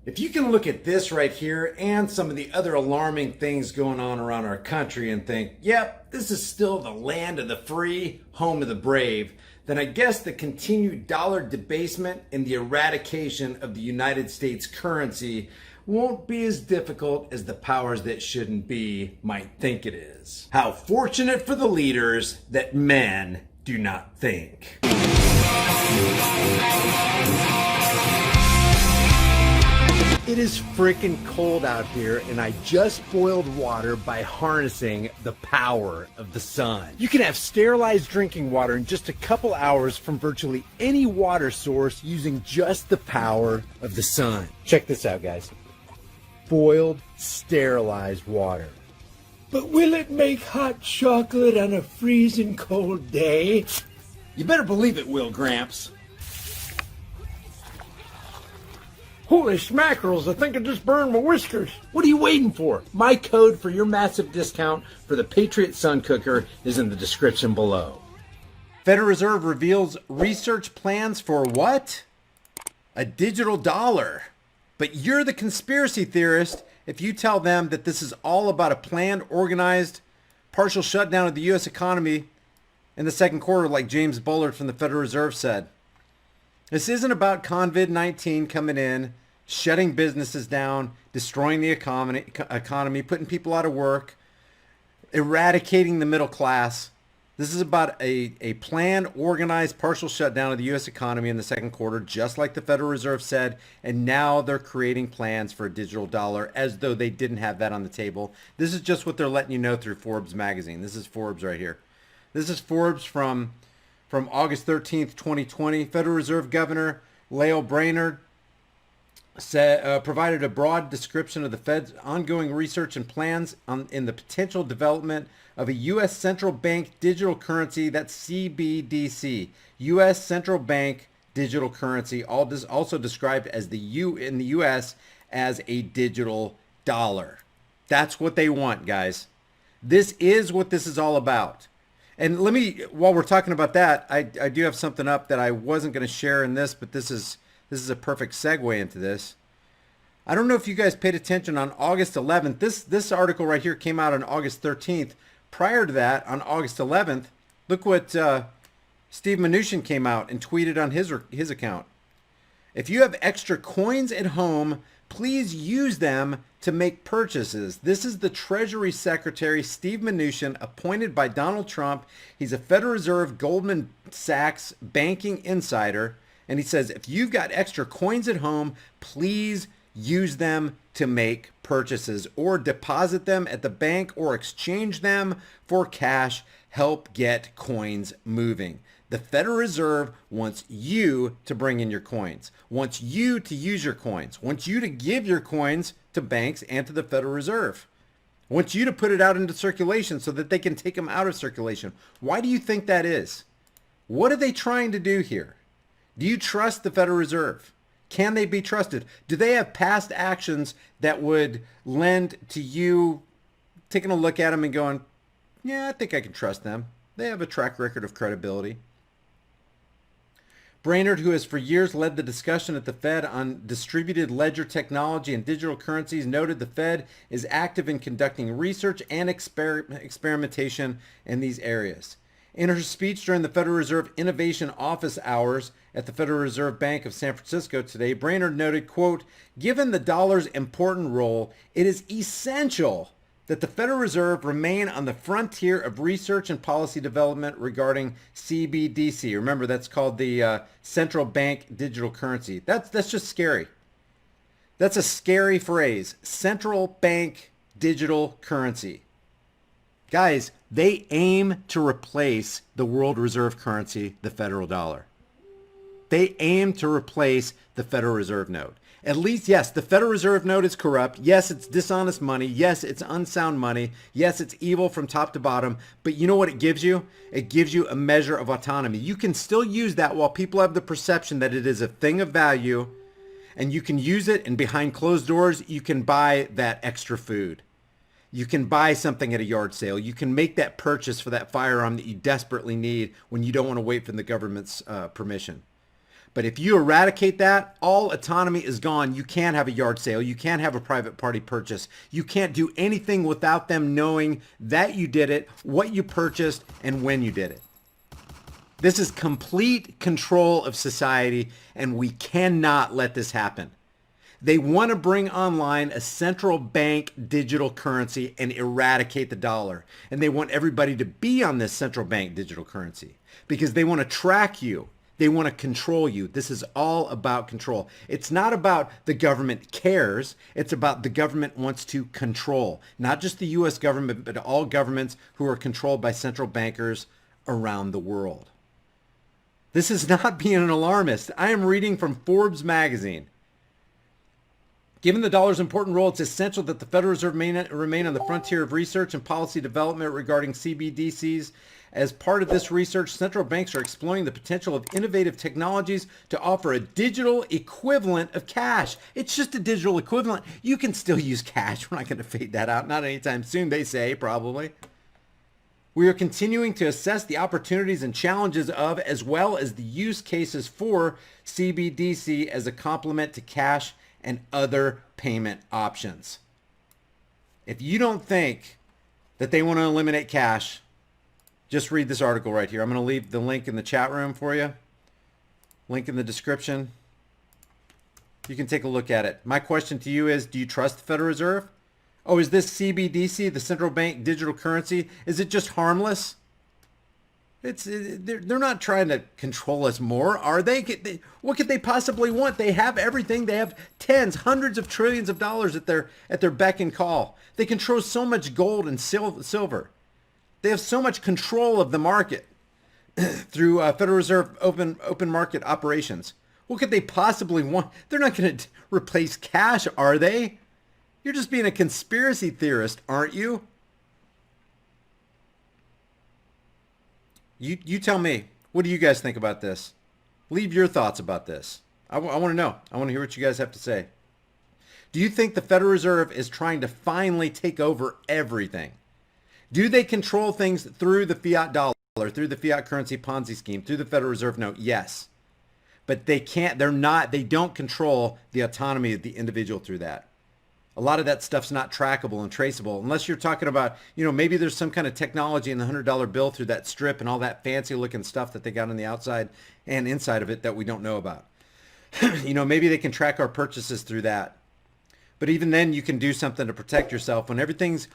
If you can look at this right here and some of the other alarming things going on around our country and think, yep, this is still the land of the free, home of the brave, then I guess the continued dollar debasement and the eradication of the United States currency won't be as difficult as the powers that shouldn't be might think it is. How fortunate for the leaders that men do not think. It is freaking cold out here, and I just boiled water by harnessing the power of the sun. You can have sterilized drinking water in just a couple hours from virtually any water source using just the power of the sun. Check this out, guys. Boiled, sterilized water. But will it make hot chocolate on a freezing cold day? You better believe it will, Gramps. Holy smackerels, I think I just burned my whiskers. What are you waiting for? My code for your massive discount for the Patriot Sun Cooker is in the description below. Federal Reserve reveals research plans for what? A digital dollar. But you're the conspiracy theorist if you tell them that this is all about a planned, organized, partial shutdown of the U.S. economy in the second quarter, like James Bullard from the Federal Reserve said. This isn't about COVID-19 coming in, shutting businesses down, destroying the economy, putting people out of work, eradicating the middle class. This is about a planned, organized, partial shutdown of the U.S. economy in the second quarter, just like the Federal Reserve said. And now they're creating plans for a digital dollar as though they didn't have that on the table. This is just what they're letting you know through Forbes magazine. This is Forbes right here. This is Forbes from August 13th, 2020. Federal Reserve Governor Lael Brainerd provided a broad description of the Fed's ongoing research and plans in the potential development of a U.S. central bank digital currency, that's CBDC, U.S. central bank digital currency, also described as in the U.S. as a digital dollar. That's what they want, guys. This is what this is all about. And let me, while we're talking about that, I do have something up that I wasn't going to share in this, but this is a perfect segue into this. I don't know if you guys paid attention on August 11th. This article right here came out on August 13th. Prior to that, on August 11th, look what Steve Mnuchin came out and tweeted on his account. If you have extra coins at home, please use them to make purchases. This is the Treasury Secretary, Steve Mnuchin, appointed by Donald Trump. He's a Federal Reserve Goldman Sachs banking insider. And he says, if you've got extra coins at home, please use them to make purchases or deposit them at the bank or exchange them for cash. Help get coins moving. The Federal Reserve wants you to bring in your coins, wants you to use your coins, wants you to give your coins to banks and to the Federal Reserve, wants you to put it out into circulation so that they can take them out of circulation. Why do you think that is? What are they trying to do here? Do you trust the Federal Reserve? Can they be trusted? Do they have past actions that would lend to you taking a look at them and going, yeah, I think I can trust them. They have a track record of credibility. Brainerd, who has for years led the discussion at the Fed on distributed ledger technology and digital currencies, noted the Fed is active in conducting research and experimentation in these areas. In her speech during the Federal Reserve Innovation Office Hours at the Federal Reserve Bank of San Francisco today, Brainerd noted, quote, given the dollar's important role, it is essential that the Federal Reserve remain on the frontier of research and policy development regarding CBDC. Remember, that's called the central bank digital currency. That's just scary. That's a scary phrase, central bank digital currency. Guys, they aim to replace the world reserve currency, the federal dollar. They aim to replace the Federal Reserve note. At least, yes, the Federal Reserve note is corrupt. Yes, it's dishonest money. Yes, it's unsound money. Yes, it's evil from top to bottom. But you know what it gives you? It gives you a measure of autonomy. You can still use that while people have the perception that it is a thing of value, and you can use it, and behind closed doors, you can buy that extra food. You can buy something at a yard sale. You can make that purchase for that firearm that you desperately need when you don't want to wait for the government's permission. But if you eradicate that, all autonomy is gone. You can't have a yard sale. You can't have a private party purchase. You can't do anything without them knowing that you did it, what you purchased, and when you did it. This is complete control of society, and we cannot let this happen. They want to bring online a central bank digital currency and eradicate the dollar. And they want everybody to be on this central bank digital currency because they want to track you. They want to control you. This is all about control. It's not about the government cares. It's about the government wants to control, not just the US government, but all governments who are controlled by central bankers around the world. This is not being an alarmist. I am reading from Forbes magazine. Given the dollar's important role, it's essential that the Federal Reserve remain on the frontier of research and policy development regarding CBDCs. As part of this research, central banks are exploring the potential of innovative technologies to offer a digital equivalent of cash. It's just a digital equivalent. You can still use cash. We're not going to fade that out. Not anytime soon, they say, probably. We are continuing to assess the opportunities and challenges of, as well as the use cases for CBDC as a complement to cash and other payment options. If you don't think that they want to eliminate cash, just read this article right here. I'm going to leave the link in the chat room for you. Link in the description. You can take a look at it. My question to you is, do you trust the Federal Reserve? Oh, is this CBDC, the central bank digital currency, is it just harmless? They're not trying to control us more, are they? What could they possibly want? They have everything. They have tens, hundreds of trillions of dollars at their beck and call. They control so much gold and silver. They have so much control of the market through Federal Reserve open market operations. What could they possibly want? They're not going to replace cash, are they? You're just being a conspiracy theorist, aren't you? You tell me, what do you guys think about this? Leave your thoughts about this. I want to know. I want to hear what you guys have to say. Do you think the Federal Reserve is trying to finally take over everything? Do they control things through the fiat dollar, through the fiat currency Ponzi scheme, through the Federal Reserve note? Yes. But they don't control the autonomy of the individual through that. A lot of that stuff's not trackable and traceable unless you're talking about, maybe there's some kind of technology in the $100 bill through that strip and all that fancy looking stuff that they got on the outside and inside of it that we don't know about. Maybe they can track our purchases through that. But even then you can do something to protect yourself when everything's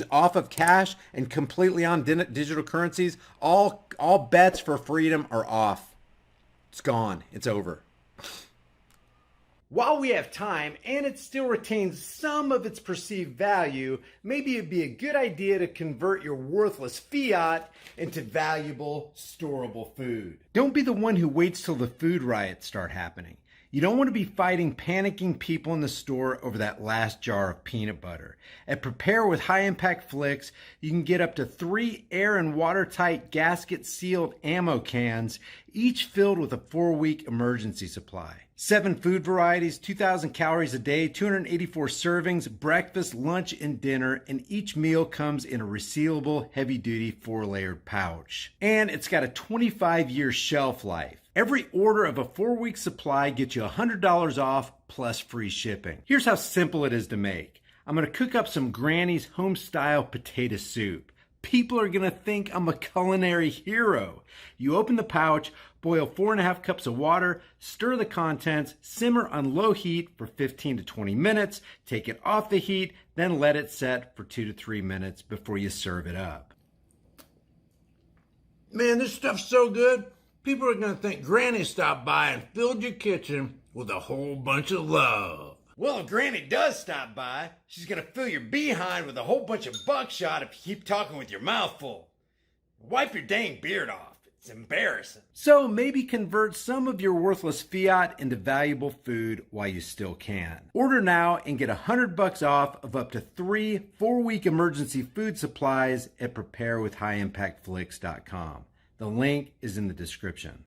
off of cash and completely on digital currencies, all bets for freedom are off. It's gone. It's over. While we have time and it still retains some of its perceived value, maybe it'd be a good idea to convert your worthless fiat into valuable, storable food. Don't be the one who waits till the food riots start happening. You don't want to be fighting panicking people in the store over that last jar of peanut butter. At Prepare with High Impact Flicks, you can get up to 3 air and watertight gasket sealed ammo cans, each filled with a 4-week emergency supply. 7 food varieties, 2,000 calories a day, 284 servings, breakfast, lunch, and dinner, and each meal comes in a resealable, heavy-duty 4-layered pouch. And it's got a 25-year shelf life. Every order of a 4-week supply gets you $100 off plus free shipping. Here's how simple it is to make. I'm going to cook up some Granny's home-style potato soup. People are going to think I'm a culinary hero. You open the pouch, boil 4.5 cups of water, stir the contents, simmer on low heat for 15 to 20 minutes, take it off the heat, then let it set for 2 to 3 minutes before you serve it up. Man, this stuff's so good. People are going to think Granny stopped by and filled your kitchen with a whole bunch of love. Well, if Granny does stop by, she's going to fill your behind with a whole bunch of buckshot if you keep talking with your mouth full. Wipe your dang beard off. It's embarrassing. So maybe convert some of your worthless fiat into valuable food while you still can. Order now and get $100 off of up to 3 4-week emergency food supplies at preparewithhighimpactflix.com. The link is in the description.